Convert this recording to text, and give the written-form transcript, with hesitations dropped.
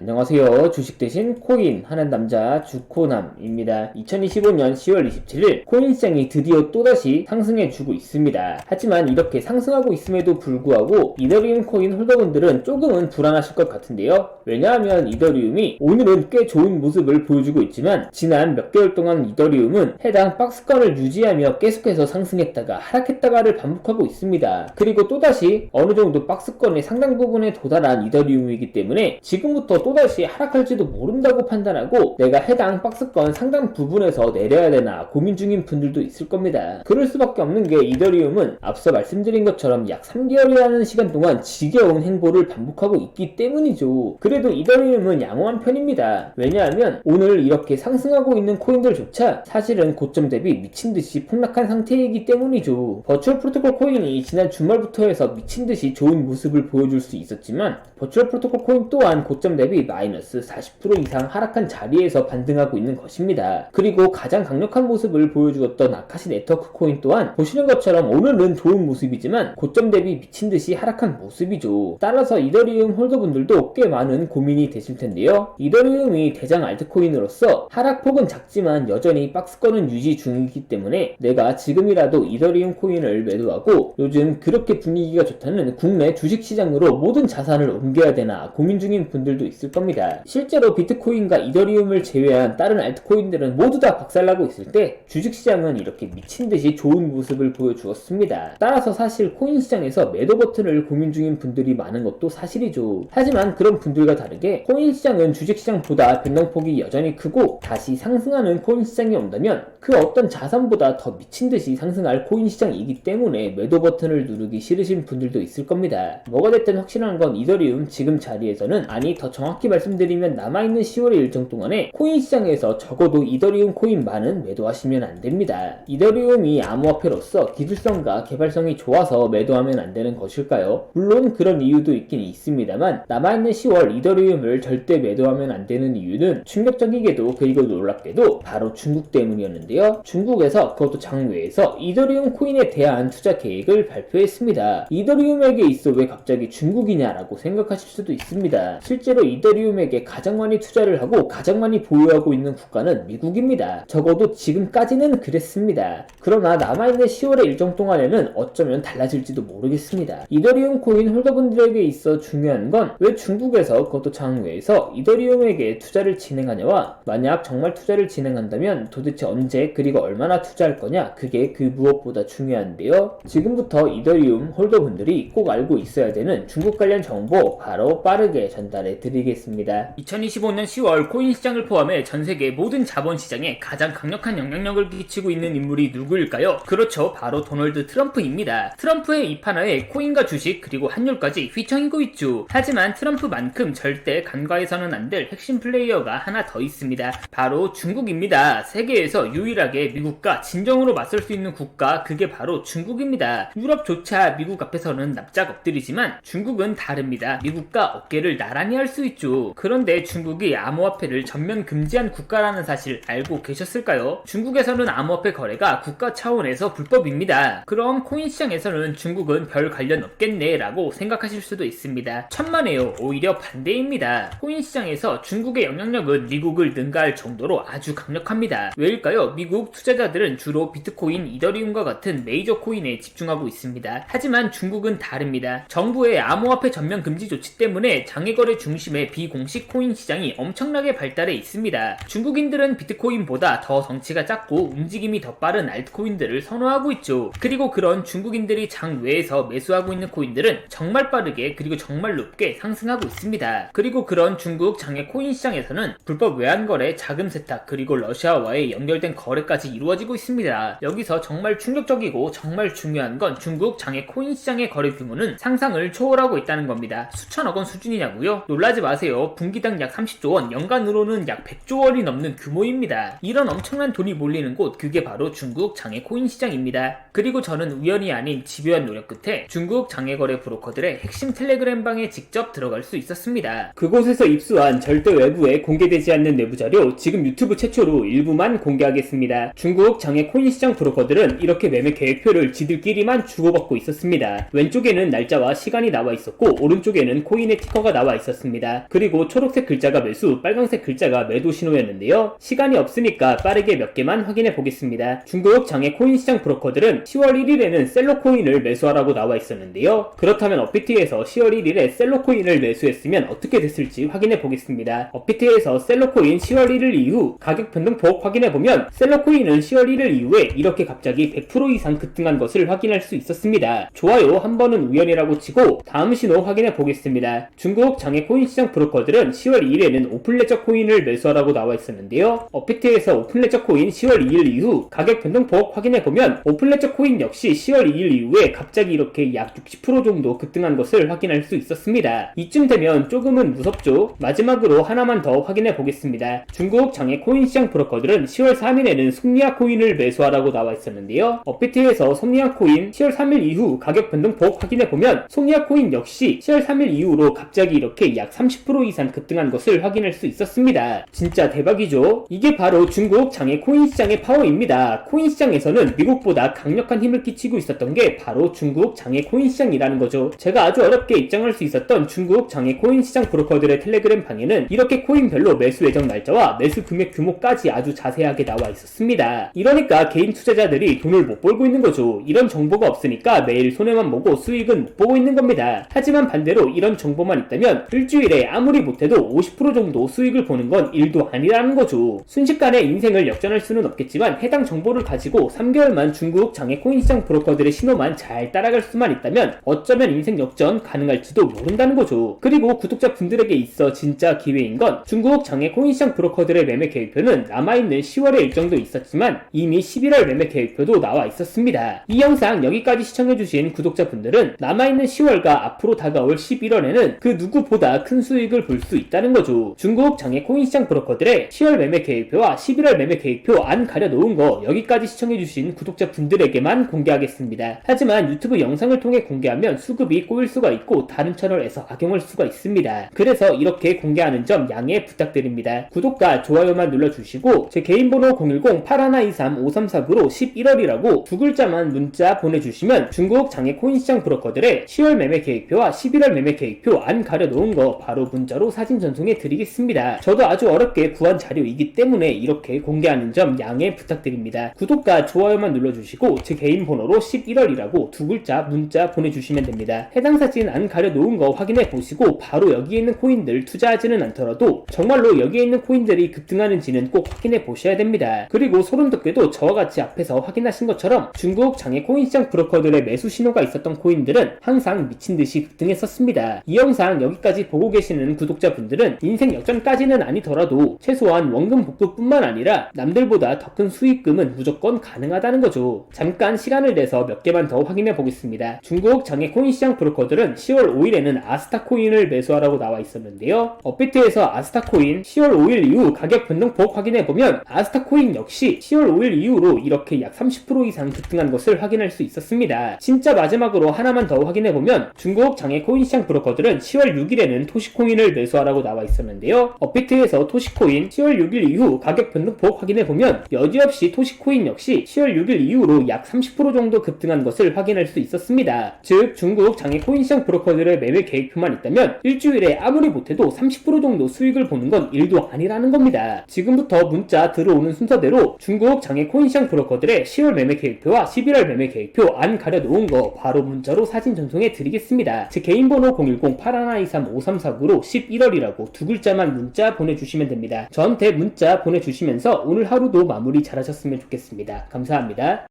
안녕하세요. 주식 대신 코인 하는 남자 주코남입니다. 2025년 10월 27일 코인 시장이 드디어 또다시 상승해주고 있습니다. 하지만 이렇게 상승하고 있음에도 불구하고 이더리움 코인 홀더분들은 조금은 불안하실 것 같은데요. 왜냐하면 이더리움이 오늘은 꽤 좋은 모습을 보여주고 있지만 지난 몇 개월 동안 이더리움은 해당 박스권을 유지하며 계속해서 상승했다가 하락했다가를 반복하고 있습니다. 그리고 또다시 어느 정도 박스권의 상당 부분에 도달한 이더리움이기 때문에 지금부터 또다시 하락할지도 모른다고 판단하고 내가 해당 박스권 상당 부분에서 내려야 되나 고민 중인 분들도 있을 겁니다. 그럴 수밖에 없는 게 이더리움은 앞서 말씀드린 것처럼 약 3개월이라는 시간 동안 지겨운 행보를 반복하고 있기 때문이죠. 그래도 이더리움은 양호한 편입니다. 왜냐하면 오늘 이렇게 상승하고 있는 코인들조차 사실은 고점 대비 미친듯이 폭락한 상태이기 때문이죠. 버추얼 프로토콜 코인이 지난 주말부터 해서 미친듯이 좋은 모습을 보여줄 수 있었지만 버추얼 프로토콜 코인 또한 고점 대비 마이너스 40% 이상 하락한 자리에서 반등하고 있는 것입니다. 그리고 가장 강력한 모습을 보여주었던 아카시 네트워크 코인 또한 보시는 것처럼 오늘은 좋은 모습이지만 고점 대비 미친듯이 하락한 모습이죠. 따라서 이더리움 홀더분들도 꽤 많은 고민이 되실 텐데요. 이더리움이 대장 알트코인으로서 하락폭은 작지만 여전히 박스권은 유지 중이기 때문에 내가 지금이라도 이더리움 코인을 매도하고 요즘 그렇게 분위기가 좋다는 국내 주식시장으로 모든 자산을 옮겨야 되나 고민 중인 분들도 있을 겁니다. 실제로 비트코인과 이더리움을 제외한 다른 알트코인들은 모두 다 박살나고 있을 때 주식시장은 이렇게 미친듯이 좋은 모습을 보여주었습니다. 따라서 사실 코인시장에서 매도 버튼을 고민 중인 분들이 많은 것도 사실이죠. 하지만 그런 분들과 다르게 코인시장은 주식시장보다 변동폭이 여전히 크고 다시 상승하는 코인시장이 온다면 그 어떤 자산보다 더 미친듯이 상승할 코인시장이기 때문에 매도 버튼을 누르기 싫으신 분들도 있을 겁니다. 뭐가 됐든 확실한 건 이더리움 지금 자리에서는 더 정확히 말씀드리면 남아있는 10월의 일정 동안에 코인 시장에서 적어도 이더리움 코인만은 매도하시면 안됩니다. 이더리움이 암호화폐로서 기술성과 개발성이 좋아서 매도하면 안되는 것일까요? 물론 그런 이유도 있긴 있습니다만 남아있는 10월 이더리움을 절대 매도하면 안되는 이유는 충격적이게도 그리고 놀랍게도 바로 중국 때문이었는데요. 중국에서 그것도 장외에서 이더리움 코인에 대한 투자 계획을 발표했습니다. 이더리움에게 있어 왜 갑자기 중국이냐라고 생각하실 수도 있습니다. 실제로 이더리움에게 가장 많이 투자를 하고 가장 많이 보유하고 있는 국가는 미국입니다. 적어도 지금까지는 그랬습니다. 그러나 남아있는 10월의 일정 동안에는 어쩌면 달라질지도 모르겠습니다. 이더리움 코인 홀더분들에게 있어 중요한 건 왜 중국에서 그것도 장외에서 이더리움에게 투자를 진행하냐와 만약 정말 투자를 진행한다면 도대체 언제 그리고 얼마나 투자할 거냐 그게 그 무엇보다 중요한데요. 지금부터 이더리움 홀더분들이 꼭 알고 있어야 되는 중국 관련 정보 바로 빠르게 전달해 드리겠습니다. 2025년 10월 코인 시장을 포함해 전 세계 모든 자본 시장에 가장 강력한 영향력을 끼치고 있는 인물이 누구일까요? 그렇죠. 바로 도널드 트럼프입니다. 트럼프의 입 하나에 코인과 주식 그리고 환율까지 휘청이고 있죠. 하지만 트럼프만큼 절대 간과해서는 안 될 핵심 플레이어가 하나 더 있습니다. 바로 중국입니다. 세계에서 유일하게 미국과 진정으로 맞설 수 있는 국가 그게 바로 중국입니다. 유럽조차 미국 앞에서는 납작 엎드리지만 중국은 다릅니다. 미국과 어깨를 나란히 할 수 있죠. 그런데 중국이 암호화폐를 전면 금지한 국가라는 사실 알고 계셨을까요? 중국에서는 암호화폐 거래가 국가 차원에서 불법입니다. 그럼 코인 시장에서는 중국은 별 관련 없겠네 라고 생각하실 수도 있습니다. 천만에요. 오히려 반대입니다. 코인 시장에서 중국의 영향력은 미국을 능가할 정도로 아주 강력합니다. 왜일까요? 미국 투자자들은 주로 비트코인, 이더리움과 같은 메이저 코인에 집중하고 있습니다. 하지만 중국은 다릅니다. 정부의 암호화폐 전면 금지 조치 때문에 장외거래 중심의 비공식 코인 시장이 엄청나게 발달해 있습니다. 중국인들은 비트코인보다 더 덩치가 작고 움직임이 더 빠른 알트코인들을 선호하고 있죠. 그리고 그런 중국인들이 장외에서 매수하고 있는 코인들은 정말 빠르게 그리고 정말 높게 상승하고 있습니다. 그리고 그런 중국 장외 코인 시장에서는 불법 외환거래, 자금 세탁 그리고 러시아와의 연결된 거래까지 이루어지고 있습니다. 여기서 정말 충격적이고 정말 중요한 건 중국 장외 코인 시장의 거래 규모는 상상을 초월하고 있다는 겁니다. 수천억 원 수준이냐고요? 놀라지 마세요. 분기당 약 30조 원, 연간으로는 약 100조 원이 넘는 규모입니다. 이런 엄청난 돈이 몰리는 곳 그게 바로 중국 장외 코인 시장입니다. 그리고 저는 우연이 아닌 집요한 노력 끝에 중국 장외거래 브로커들의 핵심 텔레그램 방에 직접 들어갈 수 있었습니다. 그곳에서 입수한 절대 외부에 공개되지 않는 내부 자료 지금 유튜브 최초로 일부만 공개하겠습니다. 중국 장외 코인 시장 브로커들은 이렇게 매매 계획표를 지들끼리만 주고받고 있었습니다. 왼쪽에는 날짜와 시간이 나와 있었고 오른쪽에는 코인의 티커가 나와 있었습니다. 그리고 초록색 글자가 매수, 빨간색 글자가 매도 신호였는데요. 시간이 없으니까 빠르게 몇 개만 확인해 보겠습니다. 중국 장외 코인 시장 브로커들은 10월 1일에는 셀러 코인을 매수하라고 나와 있었는데요. 그렇다면 업비트에서 10월 1일에 셀러 코인을 매수했으면 어떻게 됐을지 확인해 보겠습니다. 업비트에서 셀러 코인 10월 1일 이후 가격 변동폭 확인해 보면 셀러 코인은 10월 1일 이후에 이렇게 갑자기 100% 이상 급등한 것을 확인할 수 있었습니다. 좋아요 한 번은 우연이라고 치고 다음 신호 확인해 보겠습니다. 중국 장외 코인 시장 브로커들은 10월 2일에는 오픈레저 코인을 매수하라고 나와 있었는데요. 업비트에서 오픈레저 코인 10월 2일 이후 가격 변동폭 확인해 보면 오픈레저 코인 역시 10월 2일 이후에 갑자기 이렇게 약 60% 정도 급등한 것을 확인할 수 있었습니다. 이쯤 되면 조금은 무섭죠. 마지막으로 하나만 더 확인해 보겠습니다. 중국 장외 코인 시장 브로커들은 10월 3일에는 솜니아 코인을 매수하라고 나와 있었는데요. 업비트에서 솜니아 코인 10월 3일 이후 가격 변동폭 확인해 보면 솜니아 코인 역시 10월 3일 이후로 갑자기 이렇게 약 30% 이상 급등한 것을 확인할 수 있었습니다. 진짜 대박이죠? 이게 바로 중국 장외 코인 시장의 파워입니다. 코인 시장에서는 미국보다 강력한 힘을 끼치고 있었던 게 바로 중국 장외 코인 시장이라는 거죠. 제가 아주 어렵게 입장할 수 있었던 중국 장외 코인 시장 브로커들의 텔레그램 방에는 이렇게 코인별로 매수 예정 날짜와 매수 금액 규모까지 아주 자세하게 나와 있었습니다. 이러니까 개인 투자자들이 돈을 못 벌고 있는 거죠. 이런 정보가 없으니까 매일 손해만 보고 수익은 못 보고 있는 겁니다. 하지만 반대로 이런 정보만 있다면 일주일에 아무리 못해도 50% 정도 수익을 보는 건 일도 아니라는 거죠. 순식간에 인생을 역전할 수는 없겠지만 해당 정보를 가지고 3개월만 중국 장외 코인 시장 브로커들의 신호만 잘 따라갈 수만 있다면 어쩌면 인생 역전 가능할지도 모른다는 거죠. 그리고 구독자분들에게 있어 진짜 기회인 건 중국 장외 코인 시장 브로커들의 매매 계획표는 남아있는 10월의 일정도 있었지만 이미 11월 매매 계획표도 나와 있었습니다. 이 영상 여기까지 시청해주신 구독자분들은 남아있는 10월과 앞으로 다가올 11월에는 그 누구보다 큰 수익을 볼 수 있다는 거죠. 중국 장외 코인 시장 브로커들의 10월 매매 계획표와 11월 매매 계획표 안 가려놓은 거 여기까지 시청해주신 구독자분들에게만 공개하겠습니다. 하지만 유튜브 영상을 통해 공개하면 수급이 꼬일 수가 있고 다른 채널에서 악용할 수가 있습니다. 그래서 이렇게 공개하는 점 양해 부탁드립니다. 구독과 좋아요만 눌러주시고 제 개인 번호 010-8123-5349로 11월이라고 두 글자만 문자 보내주시면 중국 장외 코인 시장 브로커들의 10월 매매 계획표와 11월 매매 계획표 안 가려놓은 거 바로 문자로 사진 전송해 드리겠습니다. 저도 아주 어렵게 구한 자료이기 때문에 이렇게 공개하는 점 양해 부탁드립니다. 구독과 좋아요만 눌러주시고 제 개인 번호로 11월이라고 두 글자 문자 보내주시면 됩니다. 해당 사진 안 가려놓은 거 확인해 보시고 바로 여기에 있는 코인들 투자하지는 않더라도 정말로 여기에 있는 코인들이 급등하는지는 꼭 확인해 보셔야 됩니다. 그리고 소름 돋게도 저와 같이 앞에서 확인하신 것처럼 중국 장외 코인 시장 브로커들의 매수 신호가 있었던 코인들은 항상 미친듯이 급등했었습니다. 이 영상 여기까지 보고 계시는 구독자분들은 인생 역전까지는 아니더라도 최소한 원금 복구뿐만 아니라 남들보다 더 큰 수익금은 무조건 가능하다는 거죠. 잠깐 시간을 내서 몇 개만 더 확인해 보겠습니다. 중국 장외 코인 시장 브로커들은 10월 5일에는 아스타 코인을 매수하라고 나와 있었는데요. 업비트에서 아스타 코인 10월 5일 이후 가격 변동폭 확인해 보면 아스타 코인 역시 10월 5일 이후로 이렇게 약 30% 이상 급등한 것을 확인할 수 있었습니다. 진짜 마지막으로 하나만 더 확인해 보면 중국 장외 코인 시장 브로커들은 10월 6일에는 토시코인을 매수하라고 나와 있었는데요. 업비트에서 토시코인 10월 6일 이후 가격 변동폭 확인해 보면 여지없이 토시코인 역시 10월 6일 이후로 약 30% 정도 급등한 것을 확인할 수 있었습니다. 즉 중국 장외 코인 시장 브로커들의 매매 계획표만 있다면 일주일에 아무리 못해도 30% 정도 수익을 보는 건 일도 아니라는 겁니다. 지금부터 문자 들어오는 순서대로 중국 장외 코인 시장 브로커들의 10월 매매 계획표와 11월 매매 계획표 안 가려놓은 거 바로 문자로 사진 전송해 드리겠습니다. 제 개인 번호 010-8123-5349로 11월이라고 두 글자만 문자 보내주시면 됩니다. 저한테 문자 보내주시면서 오늘 하루도 마무리 잘하셨으면 좋겠습니다. 감사합니다.